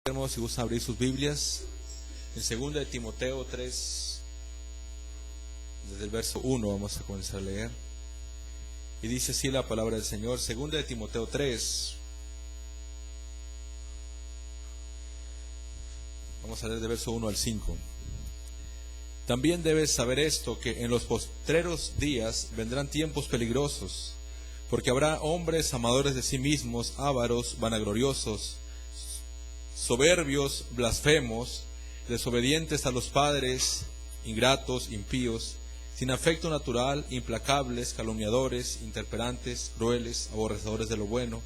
Si gustan abrir sus Biblias en 2 de Timoteo 3, desde el verso 1 vamos a comenzar a leer. Y dice así la palabra del Señor, 2 de Timoteo 3. Vamos a leer de verso 1 al 5. También debes saber esto, que en los postreros días vendrán tiempos peligrosos, porque habrá hombres amadores de sí mismos, ávaros, vanagloriosos, soberbios, blasfemos, desobedientes a los padres, ingratos, impíos, sin afecto natural, implacables, calumniadores, intemperantes, crueles, aborrecedores de lo bueno,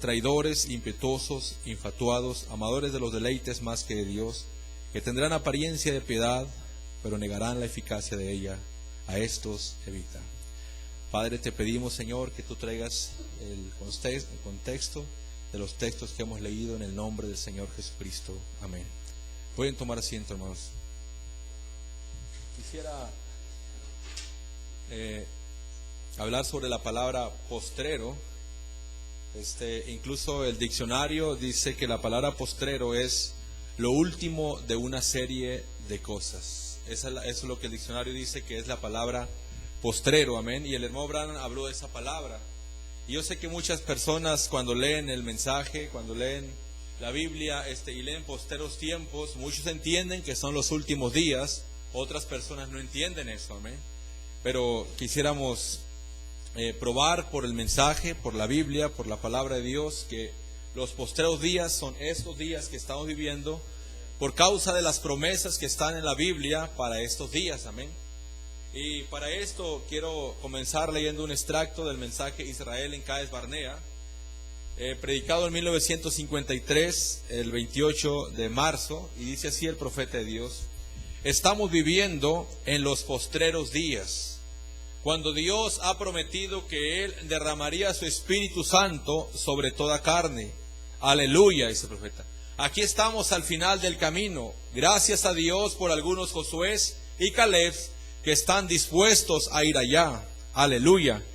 traidores, impetuosos, infatuados, amadores de los deleites más que de Dios, que tendrán apariencia de piedad, pero negarán la eficacia de ella. A estos evita. Padre, te pedimos, Señor, que tú traigas el contexto de los textos que hemos leído en el nombre del Señor Jesucristo. Amén. Pueden tomar asiento, hermanos. Quisiera hablar sobre la palabra postrero. Incluso el diccionario dice que la palabra postrero es lo último de una serie de cosas. Eso es lo que el diccionario dice que es la palabra postrero. Amén. Y el hermano Branham habló de esa palabra. Y yo sé que muchas personas cuando leen el mensaje, cuando leen la Biblia y leen postreros tiempos, muchos entienden que son los últimos días, otras personas no entienden eso, amén. Pero quisiéramos probar por el mensaje, por la Biblia, por la palabra de Dios, que los postreros días son estos días que estamos viviendo por causa de las promesas que están en la Biblia para estos días, amén. Y para esto quiero comenzar leyendo un extracto del mensaje Israel en Cades Barnea, predicado en 1953, el 28 de marzo, y dice así el profeta de Dios: estamos viviendo en los postreros días, cuando Dios ha prometido que Él derramaría su Espíritu Santo sobre toda carne. Aleluya, dice el profeta. Aquí estamos al final del camino, gracias a Dios por algunos Josués y Caleb que están dispuestos a ir allá, aleluya,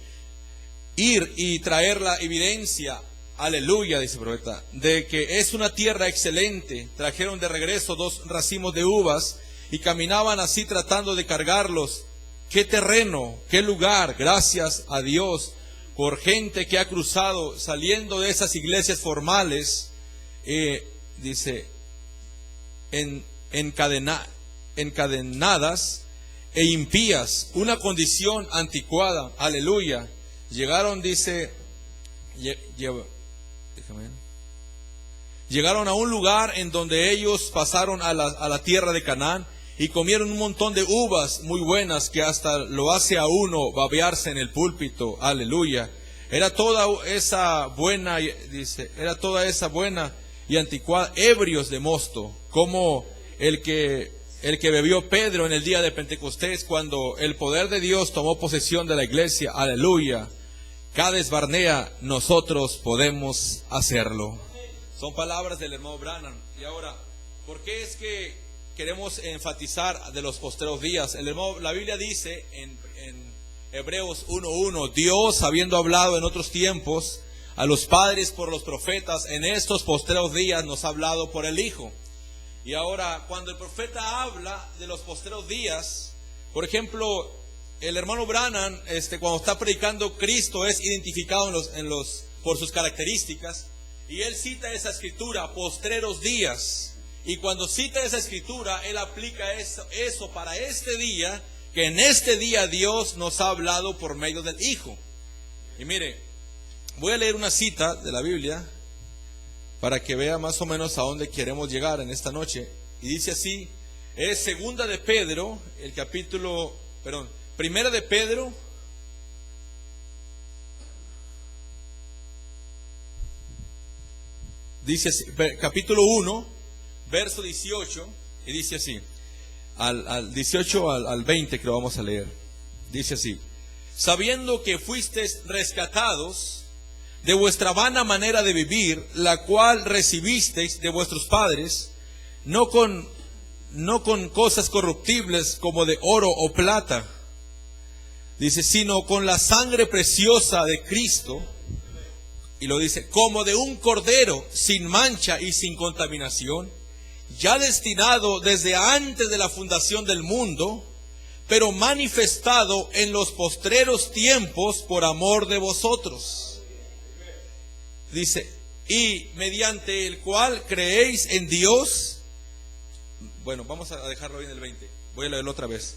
ir y traer la evidencia, aleluya, dice el profeta, de que es una tierra excelente. Trajeron de regreso 2 racimos de uvas y caminaban así tratando de cargarlos. Qué terreno, qué lugar, gracias a Dios por gente que ha cruzado saliendo de esas iglesias formales, dice, encadenadas e impías, una condición anticuada, aleluya. Llegaron, dice, llegaron a un lugar en donde ellos pasaron a la tierra de Canaán y comieron un montón de uvas muy buenas que hasta lo hace a uno babearse en el púlpito, aleluya. Era toda esa buena, dice, era toda esa buena y anticuada, ebrios de mosto, como el que bebió Pedro en el día de Pentecostés, cuando el poder de Dios tomó posesión de la iglesia, aleluya. Cades Barnea, nosotros podemos hacerlo. Son palabras del hermano Branham. Y ahora, ¿por qué es que queremos enfatizar de los postreros días? La Biblia dice en Hebreos 1:1, Dios, habiendo hablado en otros tiempos a los padres por los profetas, en estos postreros días nos ha hablado por el Hijo. Y ahora, cuando el profeta habla de los postreros días, por ejemplo, el hermano Branham, cuando está predicando, Cristo es identificado por sus características, y él cita esa escritura, postreros días. Y cuando cita esa escritura, él aplica eso para este día, que en este día Dios nos ha hablado por medio del Hijo. Y mire, voy a leer una cita de la Biblia para que vea más o menos a dónde queremos llegar en esta noche. Y dice así, es Primera de Pedro, dice así, capítulo 1, verso 18, y dice así, al 18 al 20 que lo vamos a leer. Dice así: sabiendo que fuisteis rescatados de vuestra vana manera de vivir, la cual recibisteis de vuestros padres, no con cosas corruptibles como de oro o plata, dice, sino con la sangre preciosa de Cristo, Y lo dice, como de un cordero sin mancha y sin contaminación, ya destinado desde antes de la fundación del mundo, pero manifestado en los postreros tiempos por amor de vosotros. Dice, y mediante el cual creéis en Dios. Bueno, vamos a dejarlo ahí en el 20. Voy a leerlo otra vez.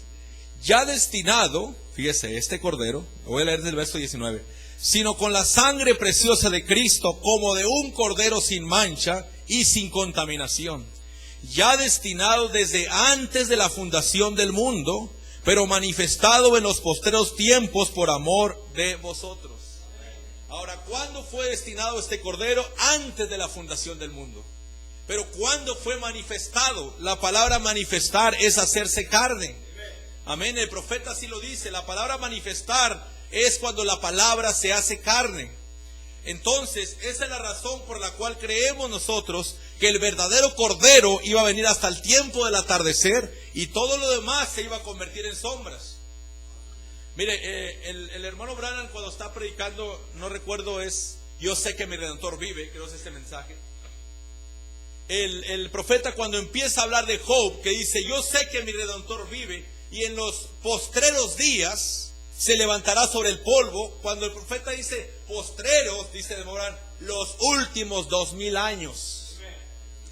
Ya destinado, fíjese, este cordero, voy a leer del verso 19, sino con la sangre preciosa de Cristo, como de un cordero sin mancha y sin contaminación, ya destinado desde antes de la fundación del mundo, pero manifestado en los postreros tiempos por amor de vosotros. Ahora, ¿cuándo fue destinado este cordero? Antes de la fundación del mundo. Pero ¿cuándo fue manifestado? La palabra manifestar es hacerse carne. Amén, el profeta así lo dice, la palabra manifestar es cuando la palabra se hace carne. Entonces, esa es la razón por la cual creemos nosotros que el verdadero cordero iba a venir hasta el tiempo del atardecer y todo lo demás se iba a convertir en sombras. Mire, el hermano Branham cuando está predicando, no recuerdo, es yo sé que mi Redentor vive, creo que es este mensaje. El profeta cuando empieza a hablar de Job, que dice yo sé que mi Redentor vive y en los postreros días se levantará sobre el polvo. Cuando el profeta dice postreros, dice de Morán, los últimos 2000 años.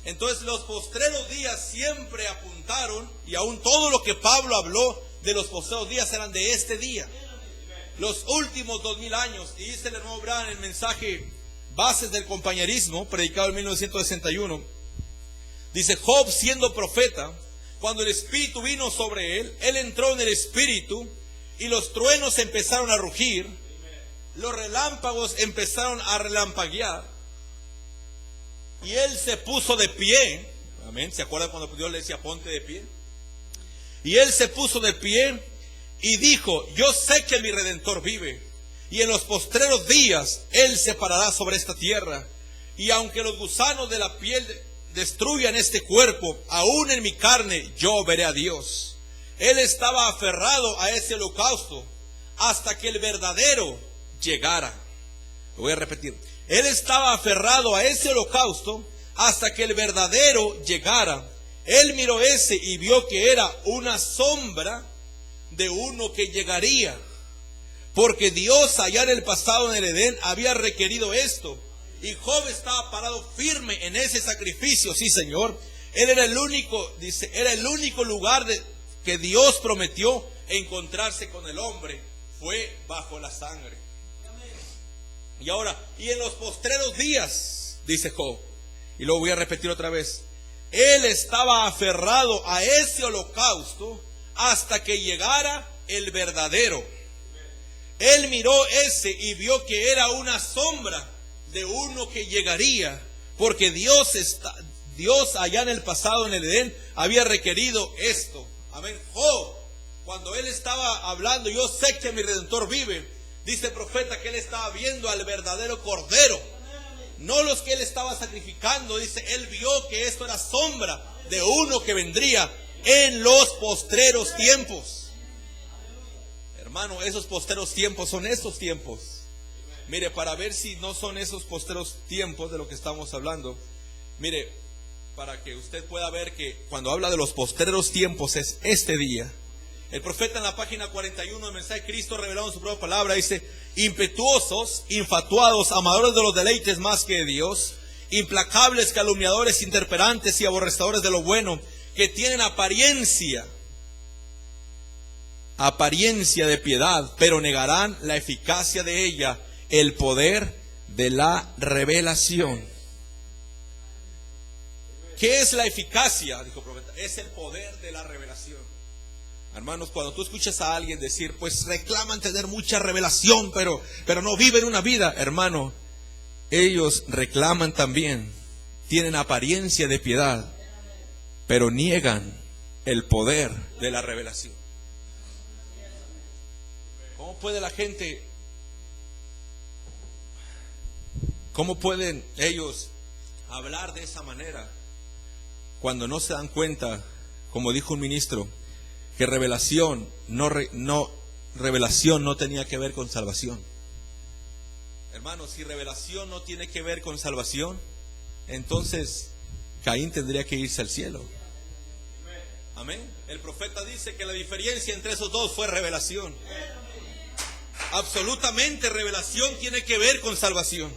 Entonces los postreros días siempre apuntaron, y aún todo lo que Pablo habló de los postreros días eran de este día, los últimos 2000 años. Y dice el hermano Branham en el mensaje Bases del Compañerismo, predicado en 1961, dice, Job siendo profeta, cuando el Espíritu vino sobre él, él entró en el Espíritu y los truenos empezaron a rugir, los relámpagos empezaron a relampaguear y él se puso de pie. Amén. ¿Se acuerdan cuando Dios le decía ponte de pie? Y él se puso de pie y dijo, yo sé que mi Redentor vive y en los postreros días él se parará sobre esta tierra, y aunque los gusanos de la piel destruyan este cuerpo, aún en mi carne yo veré a Dios. Él estaba aferrado a ese holocausto hasta que el verdadero llegara. Lo voy a repetir. Él estaba aferrado a ese holocausto hasta que el verdadero llegara. Él miró ese y vio que era una sombra de uno que llegaría, porque Dios allá en el pasado en el Edén había requerido esto. Y Job estaba parado firme en ese sacrificio, sí Señor. Él era el único, dice, era el único lugar que Dios prometió encontrarse con el hombre, fue bajo la sangre. Y ahora, y en los postreros días, dice Job, y lo voy a repetir otra vez, él estaba aferrado a ese holocausto hasta que llegara el verdadero. Él miró ese y vio que era una sombra de uno que llegaría, porque Dios allá en el pasado en el Edén había requerido esto. Amén. Job, cuando él estaba hablando, yo sé que mi Redentor vive, dice el profeta que él estaba viendo al verdadero cordero, no los que él estaba sacrificando. Dice, él vio que esto era sombra de uno que vendría en los postreros tiempos. Hermano, esos postreros tiempos son estos tiempos. Mire, para ver si no son esos postreros tiempos de lo que estamos hablando, mire, para que usted pueda ver que cuando habla de los postreros tiempos es este día. El profeta en la página 41 del mensaje de Cristo revelado en su propia palabra dice, impetuosos, infatuados, amadores de los deleites más que de Dios, implacables, calumniadores, interperantes y aborrecedores de lo bueno, que tienen apariencia de piedad, pero negarán la eficacia de ella, el poder de la revelación. ¿Qué es la eficacia? Dijo el profeta, es el poder de la revelación. Hermanos, cuando tú escuchas a alguien decir, pues reclaman tener mucha revelación, pero no viven una vida, hermano, ellos reclaman también, tienen apariencia de piedad, pero niegan el poder de la revelación. ¿Cómo puede la gente, cómo pueden ellos hablar de esa manera cuando no se dan cuenta, como dijo un ministro, que revelación no tenía que ver con salvación? Hermanos, si revelación no tiene que ver con salvación, entonces Caín tendría que irse al cielo. Amén. El profeta dice que la diferencia entre esos dos fue revelación. Absolutamente, revelación tiene que ver con salvación.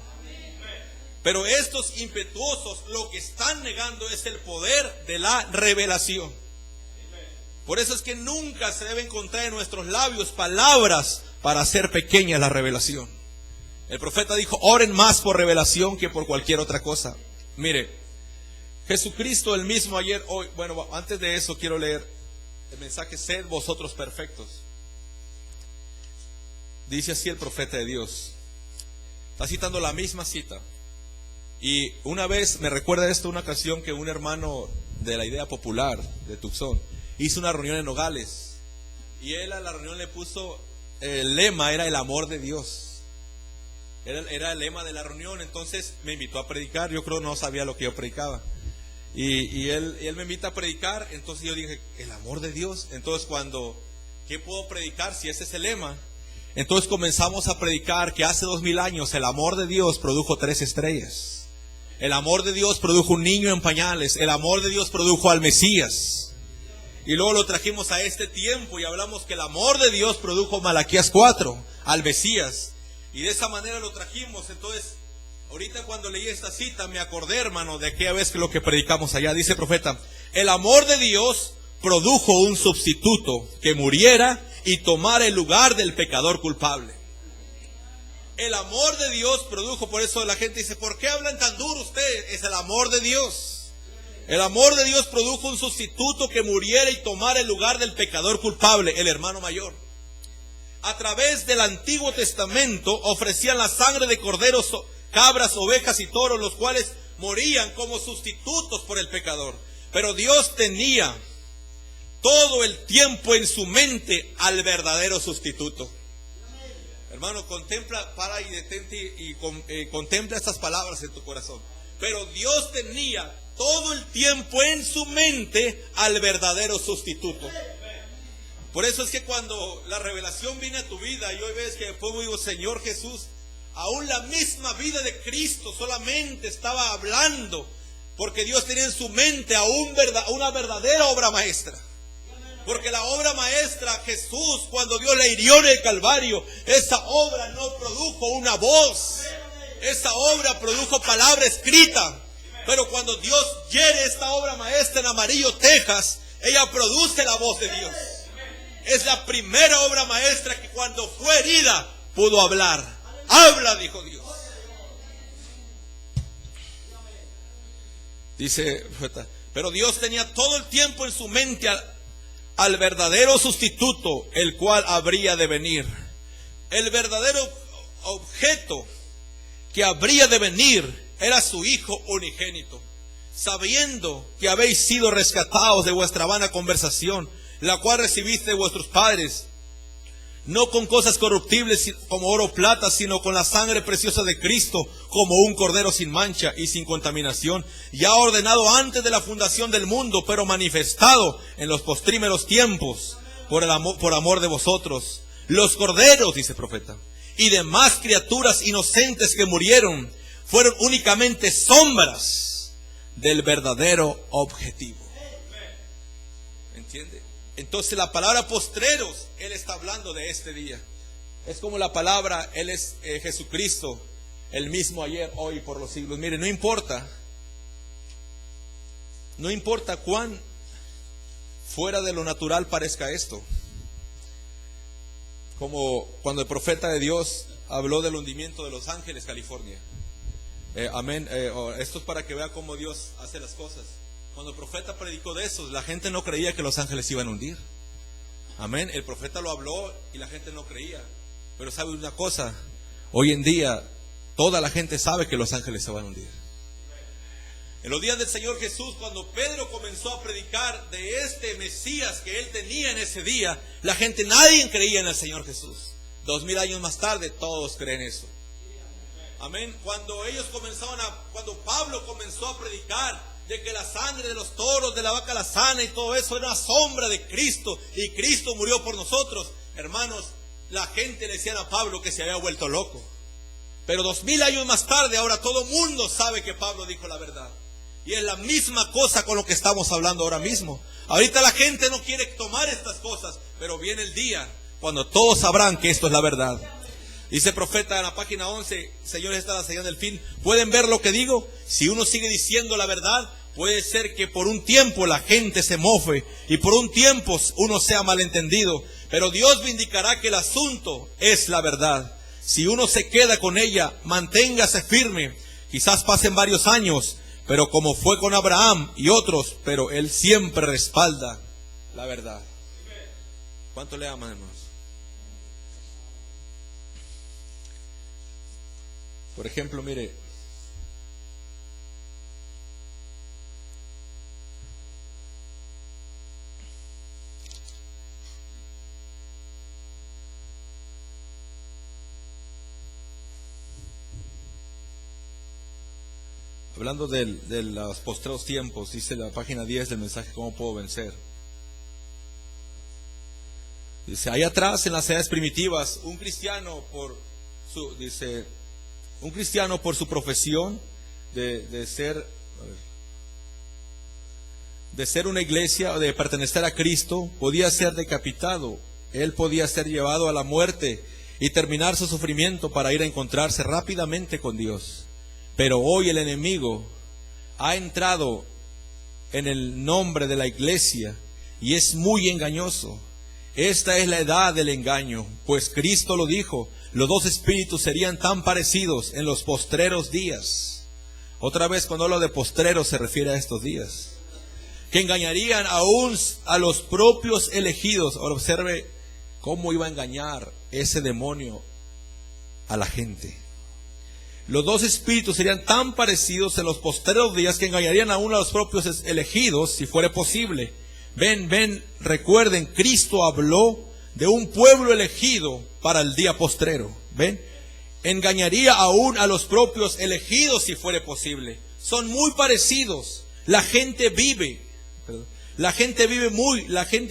Pero estos impetuosos lo que están negando es el poder de la revelación. Por eso es que nunca se debe encontrar en nuestros labios palabras para hacer pequeña la revelación. El profeta dijo: oren más por revelación que por cualquier otra cosa. Mire, Jesucristo el mismo ayer, hoy. Bueno, antes de eso quiero leer el mensaje: sed vosotros perfectos. Dice así el profeta de Dios. Está citando la misma cita. Y una vez, me recuerda esto, una ocasión que un hermano de la Idea Popular de Tucson hizo una reunión en Nogales. Y él a la reunión le puso, el lema era el amor de Dios. Era el lema de la reunión. Entonces me invitó a predicar. Yo creo no sabía lo que yo predicaba. Y él me invita a predicar. Entonces yo dije, el amor de Dios. Entonces ¿qué puedo predicar si ese es el lema? Entonces comenzamos a predicar que hace 2000 años el amor de Dios produjo 3 estrellas. El amor de Dios produjo un niño en pañales. El amor de Dios produjo al Mesías. Y luego lo trajimos a este tiempo y hablamos que el amor de Dios produjo Malaquías 4, al Mesías. Y de esa manera lo trajimos. Entonces, ahorita cuando leí esta cita me acordé, hermano, de aquella vez que lo que predicamos allá. Dice el profeta: el amor de Dios produjo un sustituto que muriera y tomara el lugar del pecador culpable. El amor de Dios produjo, por eso la gente dice: ¿por qué hablan tan duro ustedes? Es el amor de Dios. El amor de Dios produjo un sustituto que muriera y tomara el lugar del pecador culpable, el hermano mayor. A través del Antiguo Testamento ofrecían la sangre de corderos, cabras, ovejas y toros, los cuales morían como sustitutos por el pecador. Pero Dios tenía todo el tiempo en su mente al verdadero sustituto. Hermano, para y detente y contempla estas palabras en tu corazón. Pero Dios tenía todo el tiempo en su mente al verdadero sustituto. Por eso es que cuando la revelación viene a tu vida y hoy ves que después digo: Señor Jesús, aún la misma vida de Cristo solamente estaba hablando porque Dios tenía en su mente aún una verdadera obra maestra. Porque la obra maestra, Jesús, cuando Dios le hirió en el Calvario, esa obra no produjo una voz. Esa obra produjo palabra escrita. Pero cuando Dios hiere esta obra maestra en Amarillo, Texas, ella produce la voz de Dios. Es la primera obra maestra que cuando fue herida pudo hablar. Habla, dijo Dios. Dice, pero Dios tenía todo el tiempo en su mente al verdadero sustituto, el cual habría de venir. El verdadero objeto que habría de venir era su Hijo unigénito. Sabiendo que habéis sido rescatados de vuestra vana conversación, la cual recibiste de vuestros padres, no con cosas corruptibles como oro o plata, sino con la sangre preciosa de Cristo, como un cordero sin mancha y sin contaminación, ya ordenado antes de la fundación del mundo, pero manifestado en los postrímeros tiempos, por amor de vosotros. Los corderos, dice el profeta, y demás criaturas inocentes que murieron, fueron únicamente sombras del verdadero objetivo. ¿Entiende? Entonces la palabra postreros, Él está hablando de este día. Es como la palabra, Él es Jesucristo, el mismo ayer, hoy, por los siglos. Mire, no importa cuán fuera de lo natural parezca esto. Como cuando el profeta de Dios habló del hundimiento de Los Ángeles, California. Amén. Esto es para que vea cómo Dios hace las cosas. Cuando el profeta predicó de eso, la gente no creía que Los Ángeles se iban a hundir. Amén. El profeta lo habló y la gente no creía. Pero sabe una cosa, hoy en día toda la gente sabe que Los Ángeles se van a hundir. En los días del Señor Jesús, cuando Pedro comenzó a predicar de este Mesías que él tenía en ese día, la gente, nadie creía en el Señor Jesús. 2000 años más tarde, todos creen eso. Amén. Cuando Pablo comenzó a predicar de que la sangre de los toros, de la vaca la sana y todo eso era una sombra de Cristo y Cristo murió por nosotros, hermanos, la gente le decía a Pablo que se había vuelto loco. Pero 2000 años más tarde, ahora todo mundo sabe que Pablo dijo la verdad. Y es la misma cosa con lo que estamos hablando ahora mismo. Ahorita la gente no quiere tomar estas cosas, pero viene el día cuando todos sabrán que esto es la verdad. Dice el profeta en la página 11, señores, está la señal del fin. ¿Pueden ver lo que digo? Si uno sigue diciendo la verdad, puede ser que por un tiempo la gente se mofe y por un tiempo uno sea malentendido. Pero Dios vindicará que el asunto es la verdad. Si uno se queda con ella, manténgase firme. Quizás pasen varios años, pero como fue con Abraham y otros, pero Él siempre respalda la verdad. ¿Cuánto le aman, hermanos? Por ejemplo, mire, hablando de los postreros tiempos, dice la página 10 del mensaje ¿Cómo puedo vencer? Dice, ahí atrás en las edades primitivas, un cristiano por su profesión de ser una iglesia o de pertenecer a Cristo, podía ser decapitado. Él podía ser llevado a la muerte y terminar su sufrimiento para ir a encontrarse rápidamente con Dios. Pero hoy el enemigo ha entrado en el nombre de la iglesia y es muy engañoso. Esta es la edad del engaño, pues Cristo lo dijo, los dos espíritus serían tan parecidos en los postreros días. Otra vez, cuando hablo de postreros se refiere a estos días, que engañarían aún a los propios elegidos. Ahora observe cómo iba a engañar ese demonio a la gente. Los dos espíritus serían tan parecidos en los postreros días que engañarían aún a los propios elegidos, si fuera posible. Ven, recuerden, Cristo habló de un pueblo elegido para el día postrero. Ven, engañaría aún a los propios elegidos si fuera posible. Son muy parecidos. La gente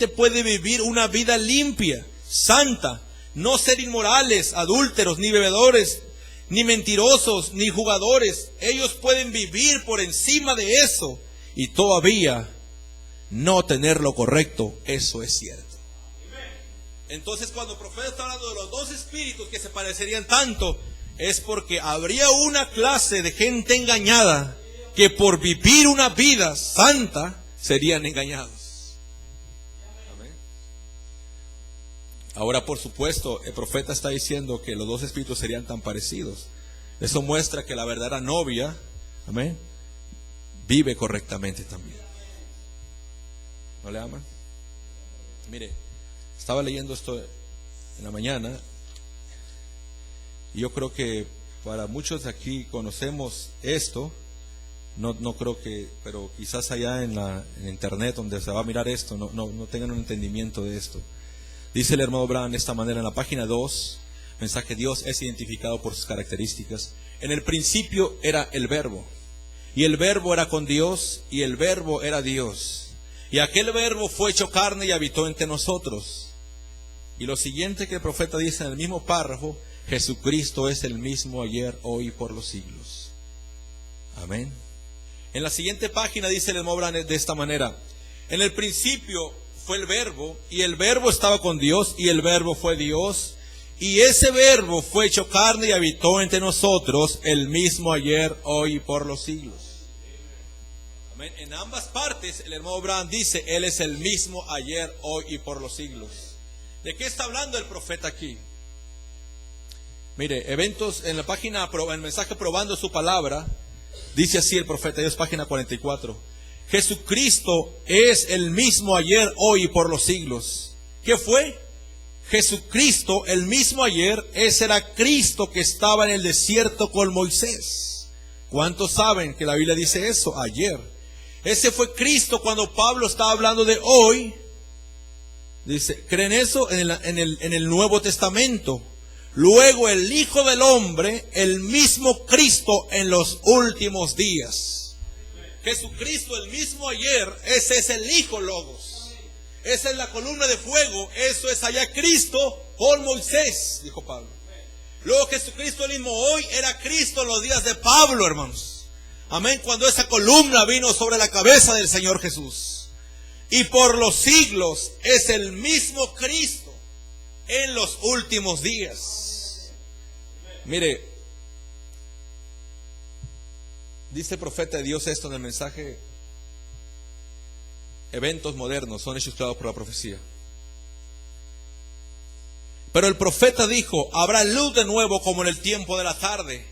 puede vivir una vida limpia, santa, no ser inmorales, adúlteros, ni bebedores, ni mentirosos, ni jugadores. Ellos pueden vivir por encima de eso y todavía no tener lo correcto. Eso es cierto. Entonces, cuando el profeta está hablando de los dos espíritus que se parecerían tanto, es porque habría una clase de gente engañada que por vivir una vida santa serían engañados. Amén. Ahora, por supuesto, el profeta está diciendo que los dos espíritus serían tan parecidos. Eso muestra que la verdadera novia, amén, vive correctamente también. ¿No le aman? Mire, estaba leyendo esto en la mañana y yo creo que para muchos de aquí conocemos esto. No creo que, pero quizás allá en internet donde se va a mirar esto, no tengan un entendimiento de esto. Dice el hermano Branham de esta manera en la página 2, mensaje: Dios es identificado por sus características. En el principio era el verbo, y el verbo era con Dios, y el verbo era Dios. Y aquel verbo fue hecho carne y habitó entre nosotros. Y lo siguiente que el profeta dice en el mismo párrafo: Jesucristo es el mismo ayer, hoy y por los siglos. Amén. En la siguiente página dice el hermano Branham de esta manera: en el principio fue el verbo, y el verbo estaba con Dios, y el verbo fue Dios, y ese verbo fue hecho carne y habitó entre nosotros, el mismo ayer, hoy y por los siglos. Amén. En ambas partes el hermano Branham dice: Él es el mismo ayer, hoy y por los siglos. ¿De qué está hablando el profeta aquí? Mire, eventos en la página, en el mensaje Probando su Palabra, dice así el profeta, es página 44. Jesucristo es el mismo ayer, hoy y por los siglos. ¿Qué fue? Jesucristo, el mismo ayer, ese era Cristo que estaba en el desierto con Moisés. ¿Cuántos saben que la Biblia dice eso? Ayer. Ese fue Cristo cuando Pablo estaba hablando de hoy. Dice, ¿creen eso? En el Nuevo Testamento. Luego el Hijo del Hombre, el mismo Cristo en los últimos días. Jesucristo, el mismo ayer, ese es el Hijo Logos. Esa es la columna de fuego, eso es allá Cristo con Moisés, dijo Pablo. Luego Jesucristo el mismo hoy era Cristo en los días de Pablo, hermanos. Amén. Cuando esa columna vino sobre la cabeza del Señor Jesús. Y por los siglos es el mismo Cristo en los últimos días. Mire, dice el profeta de Dios esto en el mensaje: eventos modernos son hechos creados por la profecía. Pero el profeta dijo: habrá luz de nuevo como en el tiempo de la tarde.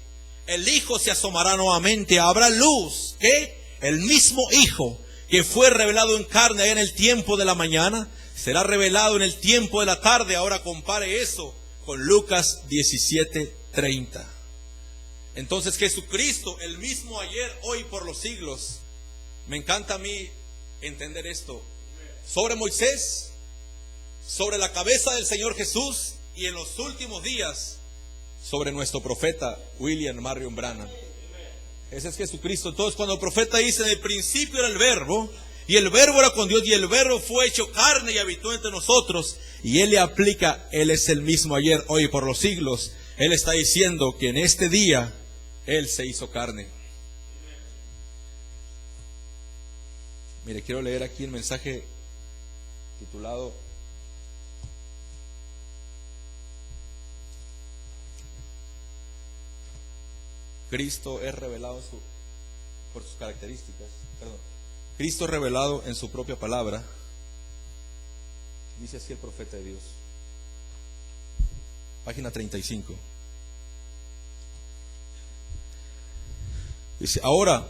El Hijo se asomará nuevamente. Habrá luz. ¿Qué? El mismo Hijo que fue revelado en carne allá en el tiempo de la mañana, será revelado en el tiempo de la tarde. Ahora compare eso con Lucas 17:30. Entonces Jesucristo, el mismo ayer, hoy, por los siglos. Me encanta a mí entender esto. Sobre Moisés, sobre la cabeza del Señor Jesús, y en los últimos días sobre nuestro profeta William Marion Branham. Ese es Jesucristo. Entonces, cuando el profeta dice: en el principio era el Verbo, y el Verbo era con Dios, y el Verbo fue hecho carne y habitó entre nosotros, y Él le aplica: Él es el mismo ayer, hoy y por los siglos. Él está diciendo que en este día Él se hizo carne. Mire, quiero leer aquí el mensaje titulado Cristo es revelado por sus características. Cristo es revelado en su propia palabra. Dice así el profeta de Dios. Página 35. Dice: ahora,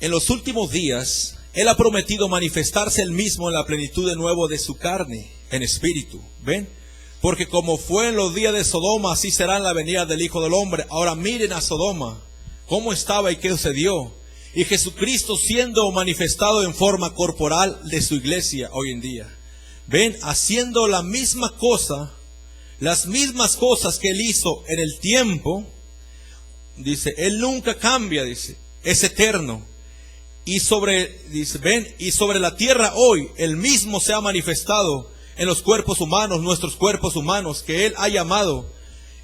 en los últimos días, Él ha prometido manifestarse Él mismo en la plenitud de nuevo de su carne, en espíritu. ¿Ven? Porque como fue en los días de Sodoma, así será en la venida del Hijo del Hombre. Ahora miren a Sodoma, cómo estaba y qué sucedió. Y Jesucristo siendo manifestado en forma corporal de su iglesia hoy en día. Ven, haciendo la misma cosa, las mismas cosas que Él hizo en el tiempo. Dice, Él nunca cambia, dice, es eterno. Y dice, ven, y sobre la tierra hoy, Él mismo se ha manifestado en los cuerpos humanos, nuestros cuerpos humanos, que Él ha llamado,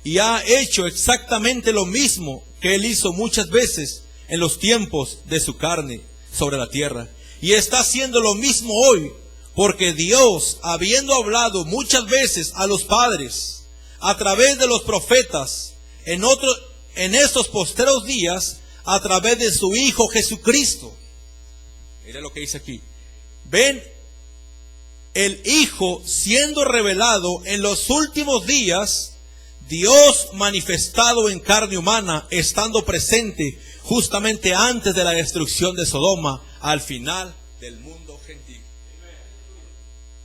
y ha hecho exactamente lo mismo que Él hizo muchas veces en los tiempos de su carne sobre la tierra. Y está haciendo lo mismo hoy, porque Dios, habiendo hablado muchas veces a los padres, a través de los profetas, en estos postreros días, a través de su Hijo Jesucristo. Mire lo que dice aquí. Ven, el Hijo siendo revelado en los últimos días, Dios manifestado en carne humana, estando presente justamente antes de la destrucción de Sodoma, al final del mundo gentil.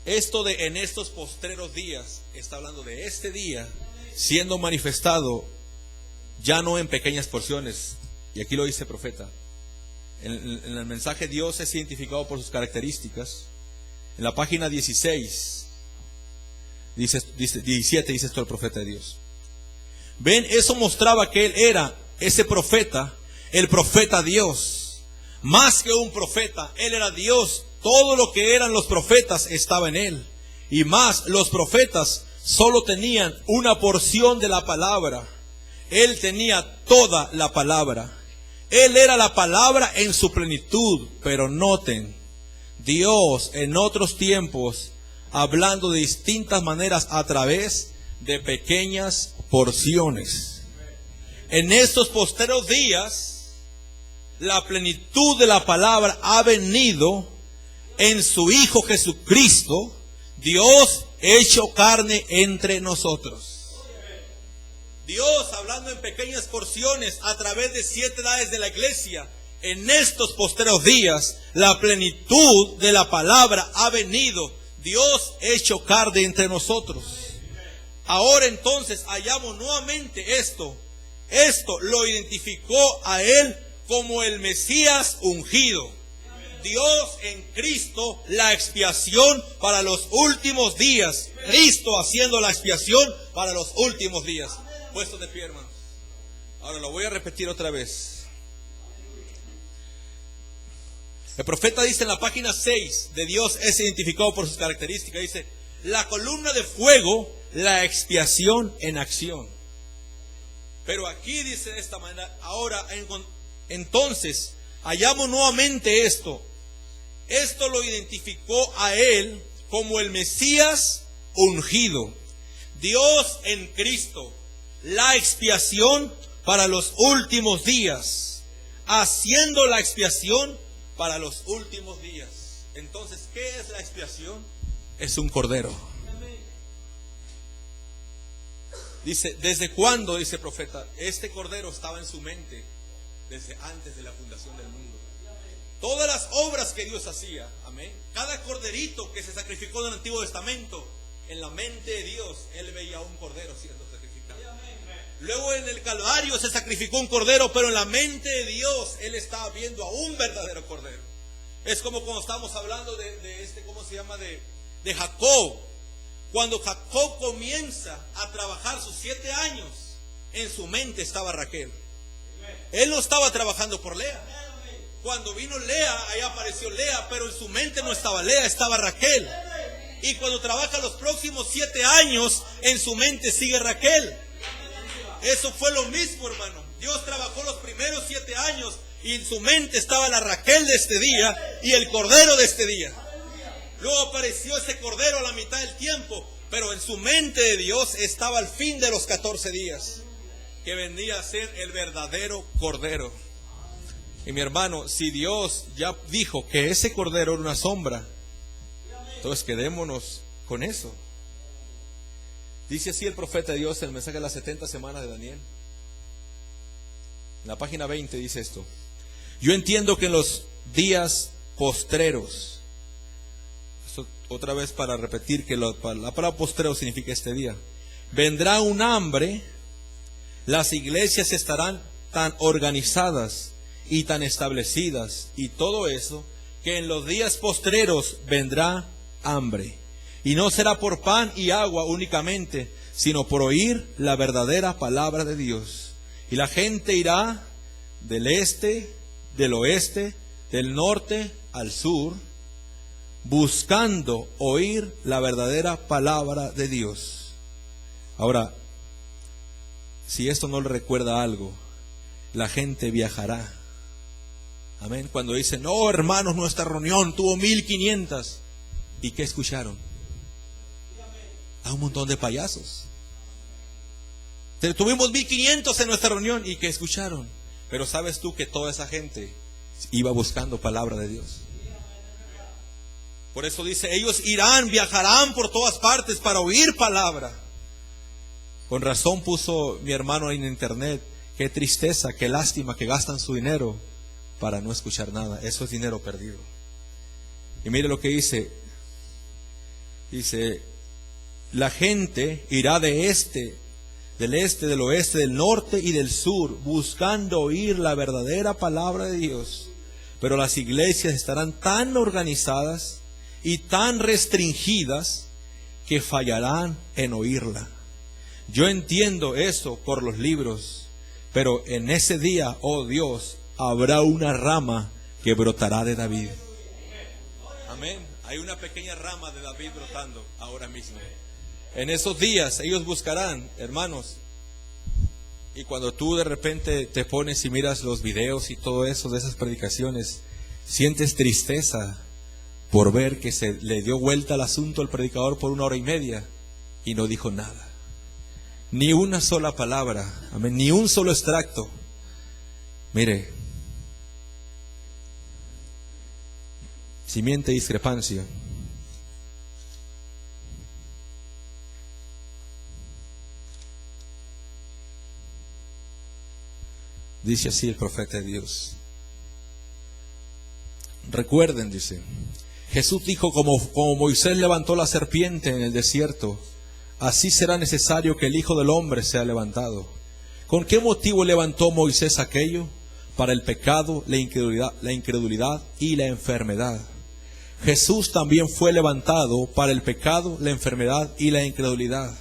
Esto de en estos postreros días, está hablando de este día siendo manifestado ya no en pequeñas porciones. Y aquí lo dice el profeta. En el mensaje Dios es identificado por sus características. En la página 17 dice esto el profeta de Dios. Ven, eso mostraba que Él era ese profeta, el profeta Dios. Más que un profeta, Él era Dios. Todo lo que eran los profetas estaba en Él. Y más, los profetas solo tenían una porción de la palabra. Él tenía toda la palabra. Él era la palabra en su plenitud. Pero noten, Dios en otros tiempos, hablando de distintas maneras a través de pequeñas porciones. En estos posteros días, la plenitud de la palabra ha venido en su Hijo Jesucristo, Dios hecho carne entre nosotros. Dios hablando en pequeñas porciones a través de 7 edades de la iglesia. En estos posteros días, la plenitud de la palabra ha venido, Dios hecho carne entre nosotros. Ahora entonces hallamos nuevamente esto. Esto lo identificó a Él como el Mesías ungido. Dios en Cristo, la expiación para los últimos días. Cristo haciendo la expiación para los últimos días. Puestos de pie, hermanos. Ahora lo voy a repetir otra vez. El profeta dice en la página 6 de Dios es identificado por sus características. Dice, la columna de fuego, la expiación en acción. Pero aquí dice de esta manera, ahora entonces hallamos nuevamente esto. Esto lo identificó a él como el Mesías ungido. Dios en Cristo, la expiación para los últimos días, haciendo la expiación para los últimos días. Entonces, ¿qué es la expiación? Es un cordero. Dice, ¿desde cuándo? Dice el profeta, este cordero estaba en su mente desde antes de la fundación del mundo. Todas las obras que Dios hacía, amén, cada corderito que se sacrificó en el Antiguo Testamento, en la mente de Dios, Él veía un cordero siendo sacrificado. Luego en el Calvario se sacrificó un cordero, pero en la mente de Dios, Él estaba viendo a un verdadero cordero. Es como cuando estamos hablando de ¿cómo se llama? De Jacob. Cuando Jacob comienza a trabajar sus 7 años, en su mente estaba Raquel. Él no estaba trabajando por Lea. Cuando vino Lea, ahí apareció Lea, pero en su mente no estaba Lea, estaba Raquel. Y cuando trabaja los próximos 7 años, en su mente sigue Raquel. Eso fue lo mismo, hermano. Dios trabajó los primeros 7 años y en su mente estaba la Raquel de este día y el cordero de este día. Luego apareció ese cordero a la mitad del tiempo, pero en su mente de Dios estaba al fin de los 14 días, que vendría a ser el verdadero cordero. Y mi hermano, si Dios ya dijo que ese cordero era una sombra, entonces quedémonos con eso. Dice así el profeta de Dios en el mensaje de las 70 semanas de Daniel. En la página 20 dice esto: yo entiendo que en los días postreros, esto otra vez para repetir que la palabra postrero significa este día, vendrá un hambre, las iglesias estarán tan organizadas y tan establecidas y todo eso, que en los días postreros vendrá hambre. Y no será por pan y agua únicamente, sino por oír la verdadera palabra de Dios. Y la gente irá del este, del oeste, del norte al sur, buscando oír la verdadera palabra de Dios. Ahora, si esto no le recuerda algo, la gente viajará. Amén. Cuando dicen, no, hermanos, nuestra reunión tuvo 1500. ¿Y qué escucharon? A un montón de payasos. Tuvimos 1500 en nuestra reunión. ¿Y qué escucharon? Pero sabes tú que toda esa gente iba buscando palabra de Dios. Por eso dice, ellos irán, viajarán por todas partes para oír palabra. Con razón puso mi hermano en internet, qué tristeza, qué lástima que gastan su dinero para no escuchar nada. Eso es dinero perdido. Y mire lo que dice. Dice, la gente irá del este, del oeste, del norte y del sur, buscando oír la verdadera palabra de Dios. Pero las iglesias estarán tan organizadas y tan restringidas que fallarán en oírla. Yo entiendo eso por los libros, pero en ese día, oh Dios, habrá una rama que brotará de David. Amén. Hay una pequeña rama de David brotando ahora mismo. En esos días ellos buscarán, hermanos. Y cuando tú de repente te pones y miras los videos y todo eso de esas predicaciones, sientes tristeza por ver que se le dio vuelta al asunto al predicador por 1 hora y media y no dijo nada. Ni una sola palabra, amén, ni un solo extracto. Mire, simiente de discrepancia. Dice así el profeta de Dios. Recuerden, dice, Jesús dijo, como Moisés levantó la serpiente en el desierto, así será necesario que el Hijo del Hombre sea levantado. ¿Con qué motivo levantó Moisés aquello? Para el pecado, la incredulidad y la enfermedad. Jesús también fue levantado para el pecado, la enfermedad y la incredulidad.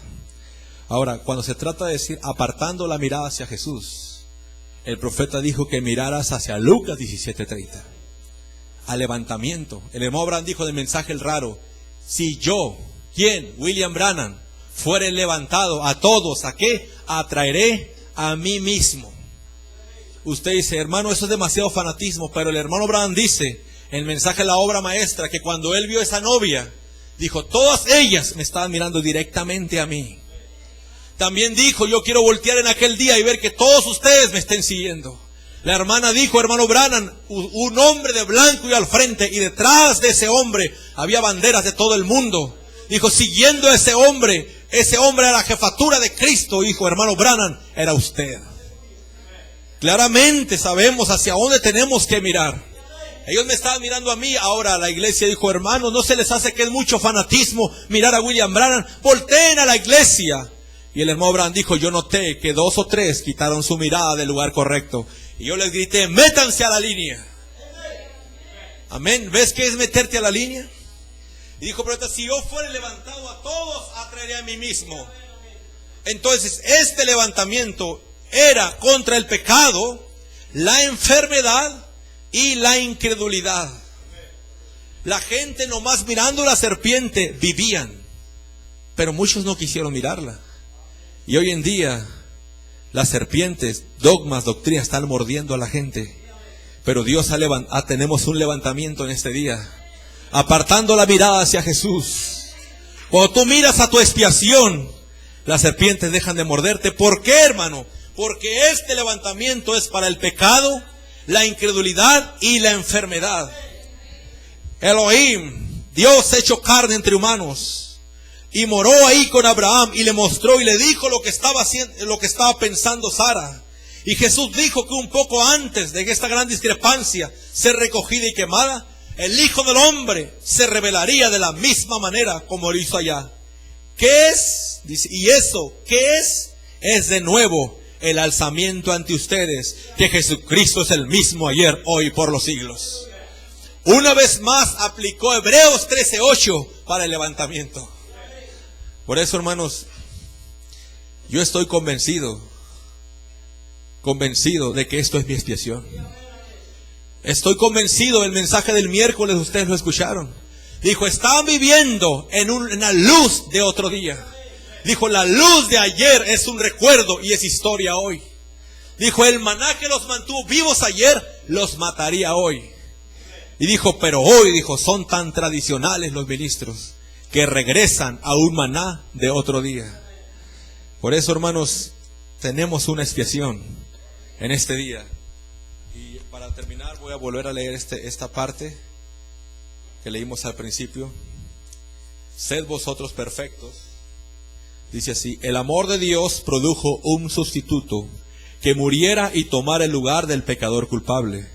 Ahora, cuando se trata de decir apartando la mirada hacia Jesús, el profeta dijo que miraras hacia Lucas 17:30, al levantamiento. El hermano Branham dijo del mensaje el raro: si yo, ¿quién? William Branham, fuere levantado, a todos, ¿a qué? Atraeré a mí mismo. Usted dice, hermano, eso es demasiado fanatismo, pero el hermano Branham dice, en el mensaje de la obra maestra, que cuando él vio a esa novia, dijo, todas ellas me estaban mirando directamente a mí. También dijo, yo quiero voltear en aquel día y ver que todos ustedes me estén siguiendo. La hermana dijo, hermano Branham, un hombre de blanco iba al frente y detrás de ese hombre había banderas de todo el mundo. Dijo, siguiendo a ese hombre era la jefatura de Cristo. Dijo, hermano Branham, era usted. Claramente sabemos hacia dónde tenemos que mirar. Ellos me estaban mirando a mí. Ahora la iglesia dijo, hermano, ¿no se les hace que es mucho fanatismo mirar a William Branham? Volteen a la iglesia. Y el hermano Branham dijo, yo noté que 2 o 3 quitaron su mirada del lugar correcto. Y yo les grité, métanse a la línea. Amén. ¿Ves qué es meterte a la línea? Y dijo, pero si yo fuera levantado a todos, atraeré a mí mismo. Entonces, este levantamiento era contra el pecado, la enfermedad y la incredulidad. La gente nomás mirando la serpiente vivían, pero muchos no quisieron mirarla. Y hoy en día las serpientes, dogmas, doctrinas están mordiendo a la gente. Pero Dios tenemos un levantamiento en este día, apartando la mirada hacia Jesús. Cuando tú miras a tu expiación, las serpientes dejan de morderte. ¿Por qué, hermano? Porque este levantamiento es para el pecado, la incredulidad y la enfermedad. Elohim, Dios hecho carne entre humanos, y moró ahí con Abraham y le mostró y le dijo lo que estaba haciendo, lo que estaba pensando Sara. Y Jesús dijo que un poco antes de que esta gran discrepancia ser recogida y quemada, el Hijo del Hombre se revelaría de la misma manera como lo hizo allá. ¿Qué es? Dice, y eso, ¿qué es? Es de nuevo el alzamiento ante ustedes, que Jesucristo es el mismo ayer, hoy, por los siglos. Una vez más aplicó Hebreos 13:8 para el levantamiento. Por eso, hermanos, yo estoy convencido de que esto es mi expiación. Estoy convencido del mensaje del miércoles, ustedes lo escucharon. Dijo, estaban viviendo en una luz de otro día. Dijo, la luz de ayer es un recuerdo y es historia hoy. Dijo, el maná que los mantuvo vivos ayer, los mataría hoy. Y dijo, pero hoy, dijo, son tan tradicionales los ministros que regresan a un maná de otro día. Por eso, hermanos, tenemos una expiación en este día. Y para terminar voy a volver a leer esta parte que leímos al principio. Sed vosotros perfectos. Dice así, el amor de Dios produjo un sustituto que muriera y tomara el lugar del pecador culpable.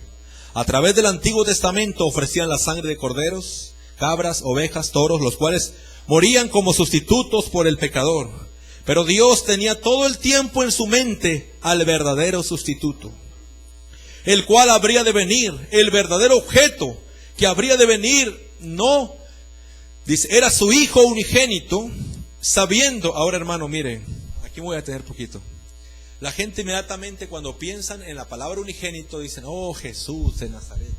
A través del Antiguo Testamento ofrecían la sangre de corderos, cabras, ovejas, toros, los cuales morían como sustitutos por el pecador. Pero Dios tenía todo el tiempo en su mente al verdadero sustituto, el cual habría de venir, el verdadero objeto que habría de venir, no, dice, era su Hijo unigénito, sabiendo, ahora hermano, miren, aquí voy a tener poquito. La gente inmediatamente cuando piensan en la palabra unigénito dicen, oh, Jesús de Nazaret.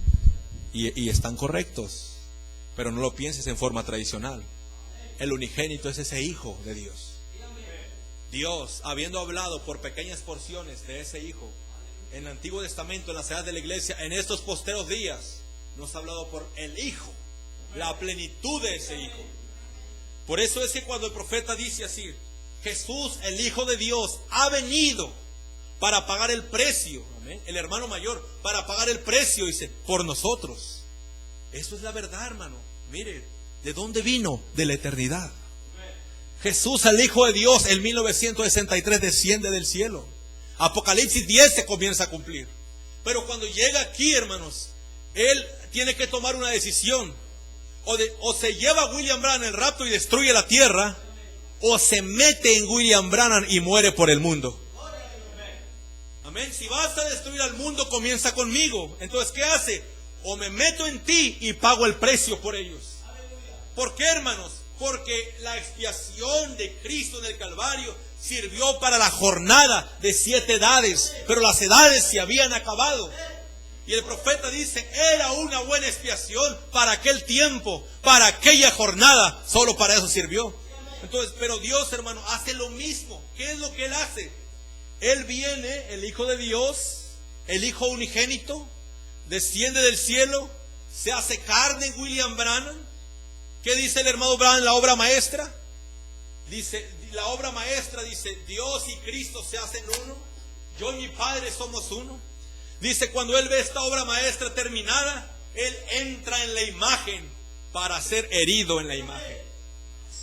Y están correctos, pero no lo pienses en forma tradicional. El unigénito es ese Hijo de Dios. Dios, habiendo hablado por pequeñas porciones de ese Hijo en el Antiguo Testamento, en las edades de la iglesia, en estos posteros días, nos ha hablado por el Hijo, la plenitud de ese Hijo. Por eso es que cuando el profeta dice así, Jesús, el Hijo de Dios, ha venido para pagar el precio, ¿amén? El hermano mayor, para pagar el precio, dice, por nosotros. Eso es la verdad, hermano. Mire, ¿de dónde vino? De la eternidad. Jesús, el Hijo de Dios, en 1963 desciende del cielo. Apocalipsis 10 se comienza a cumplir. Pero cuando llega aquí, hermanos, Él tiene que tomar una decisión. O se lleva a William Branham en el rapto y destruye la tierra, o se mete en William Branham y muere por el mundo. Amén. Si vas a destruir al mundo, comienza conmigo. Entonces, ¿qué hace? O me meto en ti y pago el precio por ellos. ¿Por qué, hermanos? Porque la expiación de Cristo en el Calvario sirvió para la jornada de 7 edades, pero las edades se habían acabado. Y el profeta dice, era una buena expiación para aquel tiempo, para aquella jornada, solo para eso sirvió. Entonces, pero Dios, hermano, hace lo mismo. ¿Qué es lo que Él hace? Él viene, el Hijo de Dios, el Hijo unigénito, desciende del cielo, se hace carne, William Branham. ¿Qué dice el hermano Branham en la obra maestra? Dice, la obra maestra dice, Dios y Cristo se hacen uno, yo y mi Padre somos uno. Dice, cuando él ve esta obra maestra terminada, él entra en la imagen para ser herido en la imagen.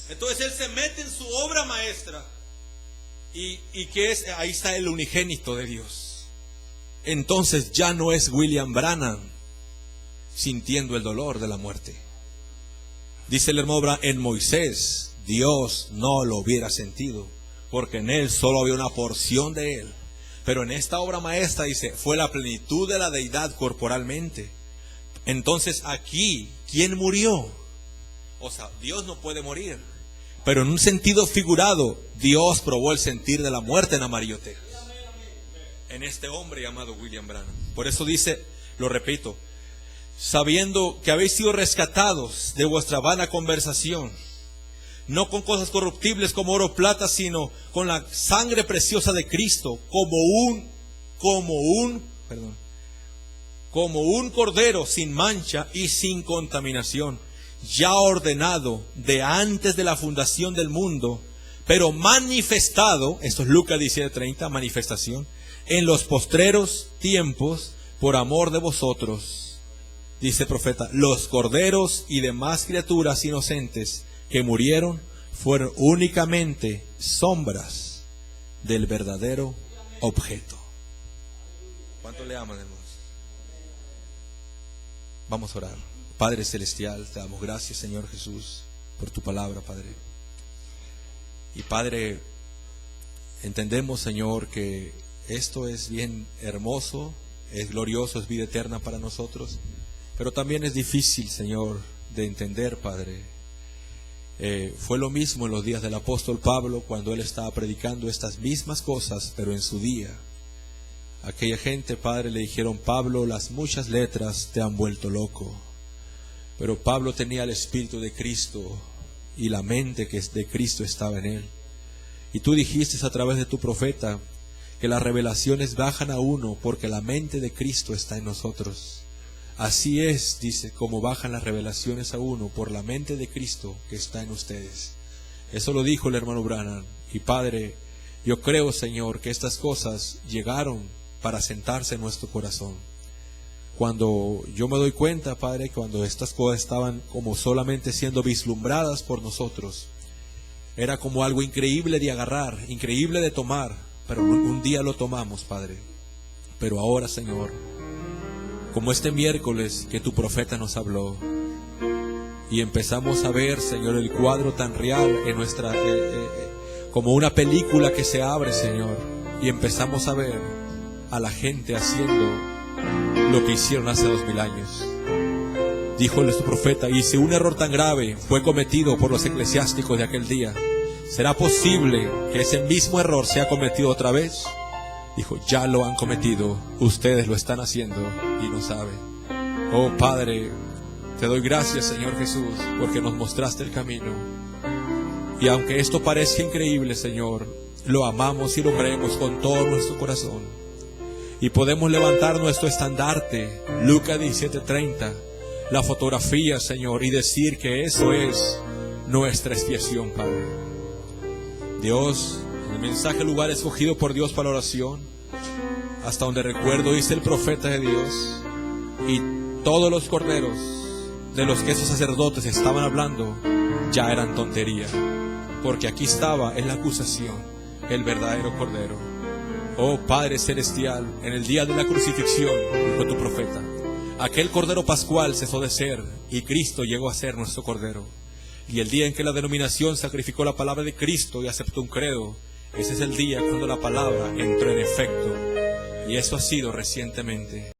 Entonces él se mete en su obra maestra. ¿Y qué es? Ahí está el unigénito de Dios. Entonces ya no es William Branham sintiendo el dolor de la muerte. Dice el hermano Branham, en Moisés Dios no lo hubiera sentido, porque en él solo había una porción de él. Pero en esta obra maestra dice, fue la plenitud de la deidad corporalmente. Entonces aquí, ¿quién murió? O sea, Dios no puede morir. Pero en un sentido figurado, Dios probó el sentir de la muerte en Amarillo, Texas, en este hombre llamado William Branham. Por eso dice, lo repito, sabiendo que habéis sido rescatados de vuestra vana conversación, no con cosas corruptibles como oro o plata, sino con la sangre preciosa de Cristo, como un cordero sin mancha y sin contaminación, ya ordenado de antes de la fundación del mundo, pero manifestado, esto es Lucas 17:30, manifestación, en los postreros tiempos, por amor de vosotros, dice el profeta, los corderos y demás criaturas inocentes que murieron fueron únicamente sombras del verdadero objeto. ¿Cuánto le aman, hermanos? Vamos a orar. Padre Celestial, te damos gracias, Señor Jesús, por tu palabra, Padre. Y Padre, entendemos, Señor, que esto es bien hermoso, es glorioso, es vida eterna para nosotros, pero también es difícil, Señor, de entender, Padre. Fue lo mismo en los días del apóstol Pablo, cuando él estaba predicando estas mismas cosas, pero en su día. Aquella gente, Padre, le dijeron, Pablo, las muchas letras te han vuelto loco. Pero Pablo tenía el Espíritu de Cristo y la mente que es de Cristo estaba en él. Y tú dijiste a través de tu profeta que las revelaciones bajan a uno porque la mente de Cristo está en nosotros. Así es, dice, como bajan las revelaciones a uno por la mente de Cristo que está en ustedes. Eso lo dijo el hermano Branham. Y Padre, yo creo, Señor, que estas cosas llegaron para sentarse en nuestro corazón. Cuando yo me doy cuenta, Padre, cuando estas cosas estaban como solamente siendo vislumbradas por nosotros, era como algo increíble de agarrar, increíble de tomar, pero un día lo tomamos, Padre. Pero ahora, Señor, como este miércoles que tu profeta nos habló, y empezamos a ver, Señor, el cuadro tan real en nuestra, como una película que se abre, Señor, y empezamos a ver a la gente haciendo lo que hicieron hace 2000 años. Díjole su profeta, y si un error tan grave fue cometido por los eclesiásticos de aquel día, ¿será posible que ese mismo error sea cometido otra vez? Dijo, ya lo han cometido, ustedes lo están haciendo y no saben. Oh Padre, te doy gracias, Señor Jesús, porque nos mostraste el camino. Y aunque esto parezca increíble, Señor, lo amamos y lo creemos con todo nuestro corazón. Y podemos levantar nuestro estandarte, Lucas 17:30, la fotografía, Señor, y decir que eso es nuestra expiación, Padre. Dios, el mensaje, lugar escogido por Dios para la oración, hasta donde recuerdo, dice el profeta de Dios, y todos los corderos de los que esos sacerdotes estaban hablando ya eran tontería, porque aquí estaba en la acusación el verdadero cordero. Oh Padre Celestial, en el día de la crucifixión, dijo tu profeta, aquel cordero pascual cesó de ser y Cristo llegó a ser nuestro cordero. Y el día en que la denominación sacrificó la palabra de Cristo y aceptó un credo, ese es el día cuando la palabra entró en efecto. Y eso ha sido recientemente.